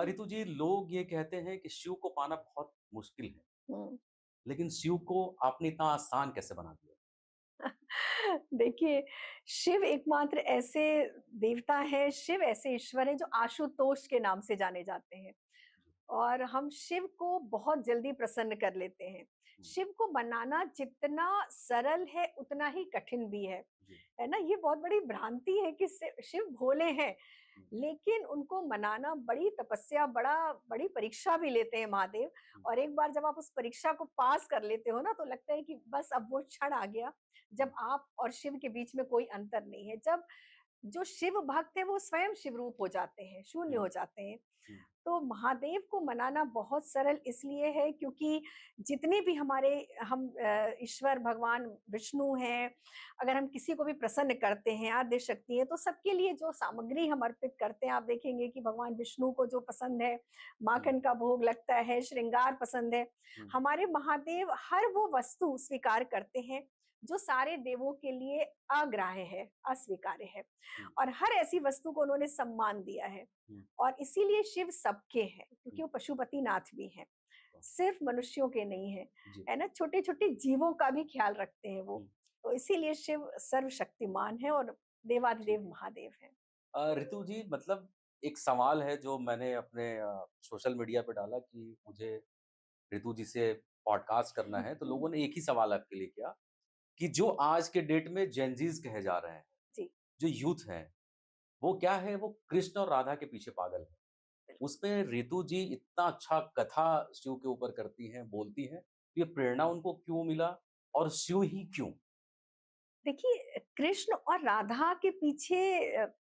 ऋतु जी, लोग ये कहते हैं कि शिव को पाना बहुत मुश्किल है, हुँ। लेकिन शिव को आपने इतना आसान कैसे बना दिया? देखिए, शिव एकमात्र ऐसे देवता हैं, शिव ऐसे ईश्वर हैं जो आशुतोष के नाम से जाने जाते हैं जी, और हम शिव को बहुत जल्दी प्रसन्न कर लेते हैं। हुँ, शिव को बनाना जितना सरल है, उतना ही कठिन भी जी, है ना? ये बहुत बड़ी भ्रांति है कि शिव भोले हैं, हुँ, लेकिन उनको मनाना बड़ी तपस्या, बड़ी परीक्षा भी लेते हैं महादेव हुँ, और एक बार जब आप उस परीक्षा को पास कर लेते हो ना, तो लगता है कि बस अब वो क्षण आ गया, हुँ, जब आप और शिव के बीच में कोई अंतर नहीं है। जब जो शिव भक्त है वो स्वयं शिव रूप हो जाते हैं, शून्य हुँ, हो जाते हैं। हुँ, तो महादेव को मनाना बहुत सरल इसलिए है क्योंकि जितने भी हमारे हम ईश्वर भगवान विष्णु हैं, अगर हम किसी को भी प्रसन्न करते हैं, आद्य शक्ति है, तो सबके लिए जो सामग्री हम अर्पित करते हैं, आप देखेंगे कि भगवान विष्णु को जो पसंद है, हुँ, माखन का भोग लगता है, श्रृंगार पसंद है। हुँ, हमारे महादेव हर वो वस्तु स्वीकार करते हैं, जो सारे देवों के लिए अग्राह्य है, अस्वीकार्य है हुँ, और हर ऐसी वस्तु को उन्होंने सम्मान दिया है। हुँ, और इसीलिए शिव सबके हैं हुँ, क्योंकि वो पशुपतिनाथ भी हैं, वाह! सिर्फ मनुष्यों के नहीं हैं, जी, है ना? छोटे-छोटे जीवों का भी ख्याल रखते हैं वो। हुँ, तो इसीलिए शिव सर्वशक्तिमान है और जी। देवाधिदेव महादेव हैं। ऋतु जी, मतलब एक सवाल है जो मैंने अपने सोशल मीडिया पे डाला कि मुझे ऋतु जी से पॉडकास्ट करना है, तो लोगों ने एक ही सवाल आपके लिए किया कि जो आज के डेट में जेन ज़ीज़ कहे जा रहे हैं, जी, जो यूथ हैं, वो क्या है, वो कृष्ण और राधा के पीछे पागल है। उसमें ऋतु जी इतना अच्छा कथा शिव के ऊपर करती हैं, बोलती हैं, ये प्रेरणा उनको क्यों मिला और शिव ही क्यों? देखिए, कृष्ण और राधा के पीछे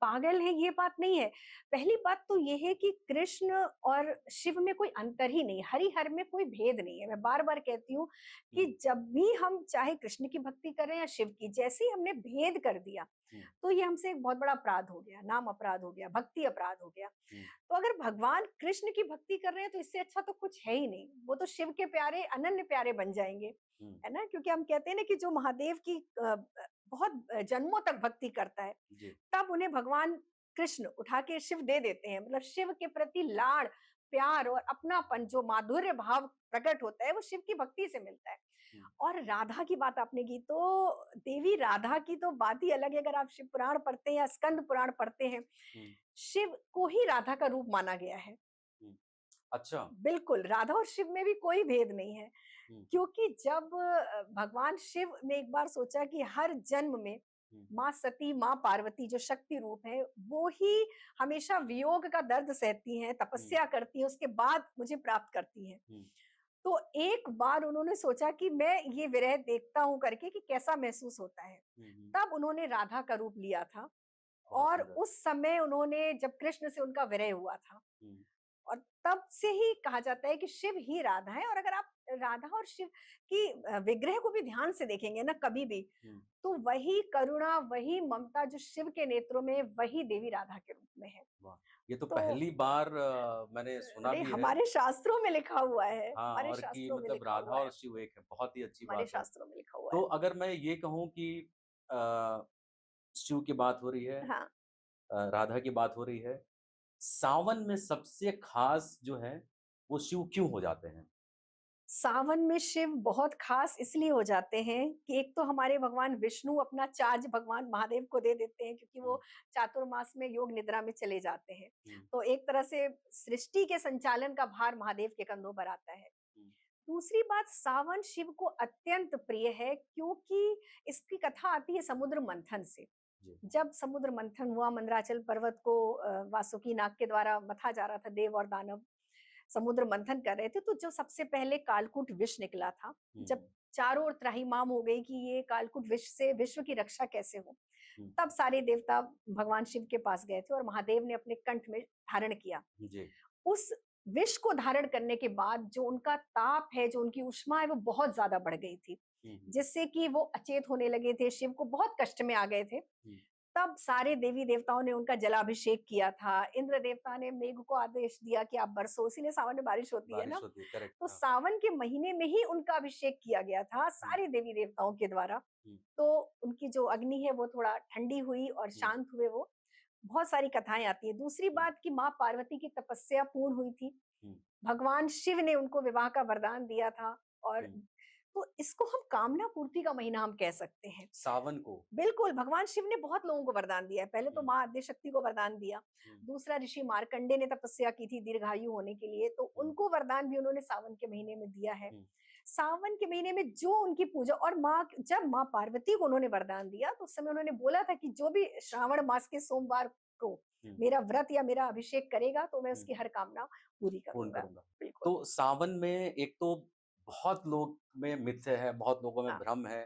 पागल हैं ये बात नहीं है। पहली बात तो ये है कि कृष्ण और शिव में कोई अंतर ही नहीं है, हरि-हर में कोई भेद नहीं है। मैं बार-बार कहती हूँ हुँ, कि जब भी हम चाहे कृष्ण की भक्ति करें या शिव की, जैसे ही हमने भेद कर दिया, हुँ, तो ये हमसे एक बहुत बड़ा अपराध हो गया, नाम अपराध हो गया, भक्ति अपराध हो गया। हुँ, तो अगर भगवान कृष्ण की भक्ति कर रहे हैं तो इससे अच्छा तो कुछ है ही नहीं। वो तो शिव के प्यारे, अनन्य प्यारे बन जाएँगे, हुँ, है ना? क्योंकि हम कहते हैं ना कि जो महादेव की बहुत जन्मों तक भक्ति करता है, जी, तब उन्हें भगवान कृष्ण उठा के शिव दे देते हैं। मतलब शिव के प्रति लाड़, प्यार और अपनापन जो माधुर्य भाव प्रकट होता है, वो शिव की भक्ति से मिलता है। हुँ, और राधा की बात आपने की तो देवी राधा की तो बात ही अलग है। अगर आप शिव पुराण पढ़ते हैं या स्कंद पुराण पढ़ते हैं, हुँ, शिव को ही राधा का रूप माना गया है। हुँ। अच्छा। बिल्कुल, राधा और शिव में भी कोई भेद नहीं है। हुँ, क्योंकि जब भगवान शिव ने एक बार सोचा कि हर जन्म में हुँ, माँ सती, माँ पार्वती जो शक्ति रूप है, वो ही हमेशा वियोग का दर्द सहती हैं, हुँ, तपस्या करती हैं, उसके बाद मुझे प्राप्त करती हैं। हुँ, तो एक बार उन्होंने सोचा कि मैं ये विरह देखता हूँ करके कि कैसा महसूस होता है। हुँ, हुँ। तब उन्होंने राधा का रूप लिया था बहुत और सुंदर। उस समय उन्होंने जब कृष्ण से उनका विरह हुआ था हुँ, और तब से ही कहा जाता है कि शिव ही राधा है और अगर आप राधा और शिव की विग्रह को भी ध्यान से देखेंगे ना कभी भी, हुँ, तो वही करुणा, वही ममता जो शिव के नेत्रों में है, वही देवी राधा के रूप में है। वाह! ये तो तो पहली बार मैंने सुना अरे भी है। हमारे शास्त्रों में लिखा हुआ है, हाँ, हमारे और कि शास्त्रों में मतलब लिखा राधा हुआ और है, शिव एक है, बहुत ही अच्छी हमारे बात है। शास्त्रों में लिखा हुआ तो है। अगर मैं ये कहूँ कि अ, शिव की बात हो रही है, हाँ। राधा की बात हो रही है, सावन में सबसे ख़ास जो है, वो शिव क्यों हो जाते हैं? सावन में शिव बहुत खास इसलिए हो जाते हैं कि एक तो हमारे भगवान विष्णु अपना चार्ज भगवान महादेव को दे देते हैं क्योंकि हुँ, वो चातुर्मास में योग निद्रा में चले जाते हैं। हुँ, तो एक तरह से सृष्टि के संचालन का भार महादेव के कंधों पर आता है। हुँ, दूसरी बात सावन शिव को अत्यंत प्रिय है क्योंकि इसकी कथा आती है समुद्र मंथन से। जी, जब समुद्र मंथन हुआ मंदराचल पर्वत को वासुकी नाग के द्वारा मथा जा रहा था, देव और दानव समुद्र मंथन कर रहे थे, तो जो सबसे पहले कालकूट विष निकला था, हुँ, जब चारों ओर त्राहिमाम हो गई कि ये कालकूट विष से विश्व की रक्षा कैसे हो, हुँ, तब सारे देवता भगवान शिव के पास गए थे और महादेव ने अपने कंठ में धारण किया। जी, उस विष को धारण करने के बाद जो उनका ताप है, जो उनकी ऊष्मा है, वो बहुत ज़्यादा बढ़ गई थी, हुँ, हुँ, जिससे कि वो अचेत होने लगे थे, शिव को बहुत कष्ट में आ गए थे। हुँ, तब सारे देवी-देवताओं ने उनका जलाभिषेक किया था। इंद्र देवता ने मेघ को आदेश दिया कि आप बरसो, इसीलिए सावन में बारिश होती है ना। बारिश होती है, करेक्ट, तो हाँ, सावन के महीने में ही उनका अभिषेक किया गया था हुँ, सारे देवी-देवताओं के द्वारा। हुँ, तो उनकी जो अग्नि है वो थोड़ा ठंडी हुई और हुँ, शांत हुए वो। बहुत सारी कथाएँ आती हैं। दूसरी हुँ, बात कि माँ पार्वती की तपस्या पूर्ण हुई थी। हुँ, भगवान शिव ने उनको विवाह का वरदान दिया था और हुँ। तो इसको हम कामना पूर्ति का महीना हम कह सकते हैं। सावन को। बिल्कुल, भगवान शिव ने बहुत लोगों को वरदान दिया है। पहले तो हुँ, माँ आद्यशक्ति को वरदान दिया, हुँ, दूसरा ऋषि मार्कंडेय ने तपस्या की थी दीर्घायु होने के लिए, तो हुँ, उनको वरदान भी उन्होंने सावन के महीने में दिया है। हुँ, सावन के महीने में जो उनकी पूजा और माँ जब माँ पार्वती को उन्होंने वरदान दिया, तो उस समय उन्होंने बोला था कि जो भी श्रावण मास के सोमवार को हुँ, मेरा व्रत या मेरा अभिषेक करेगा, तो मैं हुँ। उसकी हर कामना पूरी पूर्ण करूँगा। करूँगा। बिल्कुल, तो सावन में एक तो बहुत लोग में मिथ है, बहुत लोगों में हाँ। भ्रम है।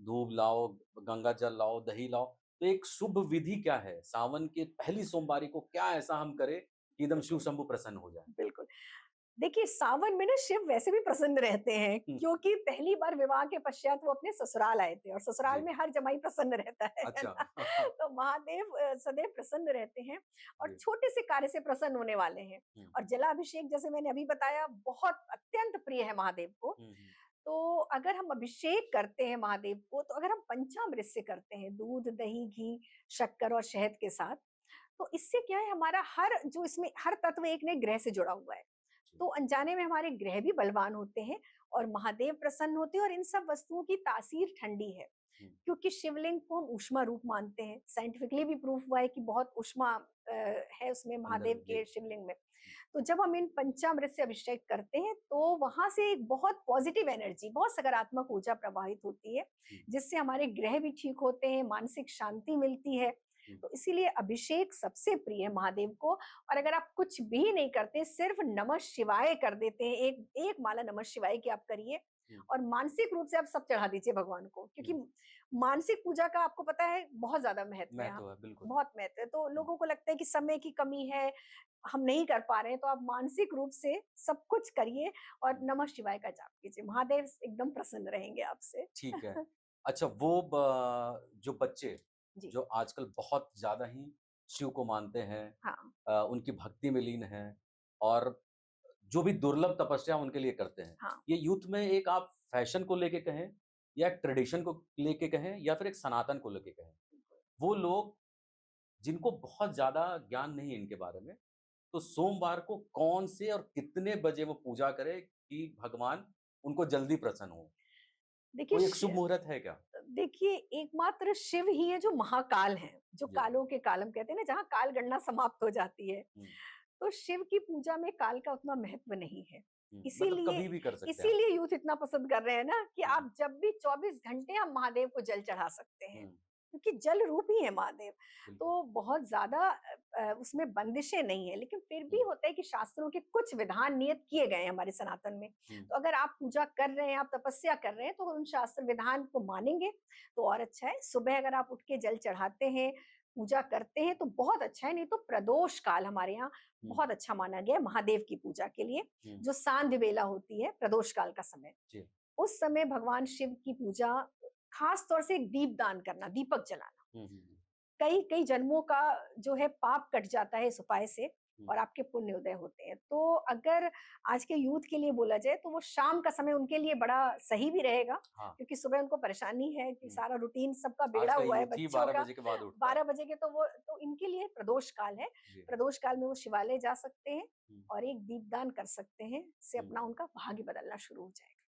दूब लाओ, गंगा जल लाओ, दही लाओ। तो एक शुभ विधि क्या है? सावन के पहली सोमवारी को क्या ऐसा हम करें कि एकदम शिव बिल्कुल, शंभू प्रसन्न हो जाएँ? बिल्कुल। देखिए, सावन में ना शिव वैसे भी प्रसन्न रहते हैं, हुँ, क्योंकि पहली बार विवाह के पश्चात वो अपने ससुराल आए थे और ससुराल जी। में हर जमाई प्रसन्न रहता है अच्छा। ना? तो महादेव सदैव प्रसन्न रहते हैं और जी। छोटे से कार्य से प्रसन्न होने वाले हैं। हुँ, और जलाभिषेक जैसे मैंने अभी बताया बहुत अत्यंत प्रिय है महादेव को। हुँ, हुँ, तो अगर हम अभिषेक करते हैं महादेव को, तो अगर हम पंचामृत से करते हैं, दूध, दही, घी, शक्कर और शहद के साथ, तो इससे क्या है हमारा हर जो इसमें हर तत्व एक न एक ग्रह से जुड़ा हुआ है। जी। तो अनजाने में हमारे ग्रह भी बलवान होते हैं और महादेव प्रसन्न होते हैं और इन सब वस्तुओं की तासीर ठंडी है। हुँ, क्योंकि शिवलिंग को हम ऊष्मा रूप मानते हैं। साइंटिफिकली भी प्रूफ हुआ है कि बहुत ऊष्मा है उसमें अंदर महादेव में जी। के शिवलिंग में। तो जब हम इन पंचामृत से अभिषेक करते हैं, तो वहाँ से एक बहुत पॉजिटिव एनर्जी, बहुत सकारात्मक ऊर्जा प्रवाहित होती है, हुँ, जिससे हमारे ग्रह भी ठीक होते हैं, मानसिक शांति मिलती है। हुँ, तो इसीलिए अभिषेक सबसे प्रिय है महादेव को। और अगर आप कुछ भी नहीं करते, सिर्फ नमः शिवाय कर देते हैं, एक एक माला नमः शिवाय की आप करिए हुँ, और मानसिक रूप से आप सब चढ़ा दीजिए भगवान को, क्योंकि हुँ। मानसिक पूजा का आपको पता है बहुत ज़्यादा महत्व है। महत्व है, बिल्कुल। बहुत महत्व है। तो हुँ, लोगों को लगता है कि समय की कमी है, हम नहीं कर पा रहे हैं, तो आप मानसिक रूप से सब कुछ करिए और हुँ, नमः शिवाय का जाप कीजिए। महादेव एकदम प्रसन्न रहेंगे आपसे। ठीक है। अच्छा वो जो बच्चे जी, जो आजकल बहुत ज़्यादा ही शिव को मानते हैं, हाँ, उनकी भक्ति में लीन हैं और जो भी दुर्लभ तपस्या उनके लिए करते हैं। हाँ। ये यूथ में एक आप फैशन को लेके कहें या एक ट्रेडिशन को लेके कहें या फिर एक सनातन को लेके कहें। वो लोग जिनको बहुत ज़्यादा ज्ञान नहीं है इनके बारे में, तो सोमवार को कौन से और कितने बजे वो पूजा करें कि भगवान उनको जल्दी प्रसन्न हों? देखिए कोई एक शुभ मुहूर्त है क्या? देखिए एकमात्र शिव ही है जो महाकाल हैं, जो जी। कालों के कालम कहते हैं ना, जहाँ काल गणना समाप्त हो जाती है। हुँ, तो शिव की पूजा में काल का उतना महत्व नहीं है। हुँ। मतलब इसीलिए कभी भी कर सकते हैं आप। इसीलिए यूथ इतना पसंद कर रहे हैं ना कि हुँ, आप जब भी 24 घंटे आप महादेव को जल चढ़ा सकते हैं, हुँ, क्योंकि जल रूप ही है महादेव। बिल्कुल। तो बहुत ज़्यादा उसमें बंदिशें नहीं है, लेकिन फिर हुँ, भी होता है कि शास्त्रों के कुछ विधान नियत किए गए हैं हमारे सनातन में। हुँ, तो अगर आप पूजा कर रहे हैं, आप तपस्या कर रहे हैं, तो उन शास्त्र विधान को मानेंगे, तो और अच्छा है। सुबह अगर आप उठ के जल चढ़ाते हैं, पूजा करते हैं, तो बहुत अच्छा है, नहीं तो प्रदोष काल हमारे यहाँ हुँ, बहुत अच्छा माना गया है महादेव की पूजा के लिए, हुँ, जो सांध्य बेला होती है, प्रदोष काल का समय। जी। उस समय भगवान शिव की पूजा, खास तौर से एक दीपदान करना, दीपक जलाना। हुँ, हुँ, हुँ, कई कई जन्मों का जो है पाप कट जाता है इस उपाय से हुँ, और आपके पुण्य उदय होते हैं। तो अगर आज के यूथ के लिए बोला जाए, तो वो शाम का समय उनके लिए बड़ा सही भी रहेगा, हाँ। क्योंकि सुबह उनको परेशानी है कि हुँ, सारा रूटीन सबका आज बिगड़ा का हुआ है यूथ ही बच्चों 12 का। बजे के बाद उठता है। 12 बजे के तो इनके लिए प्रदोष काल है। जी। प्रदोष काल में वो शिवालय जा सकते हैं हुँ, और एक दीपदान कर सकते हैं, इससे हुँ। अपना उनका भाग्य बदलना शुरू हो जाएगा।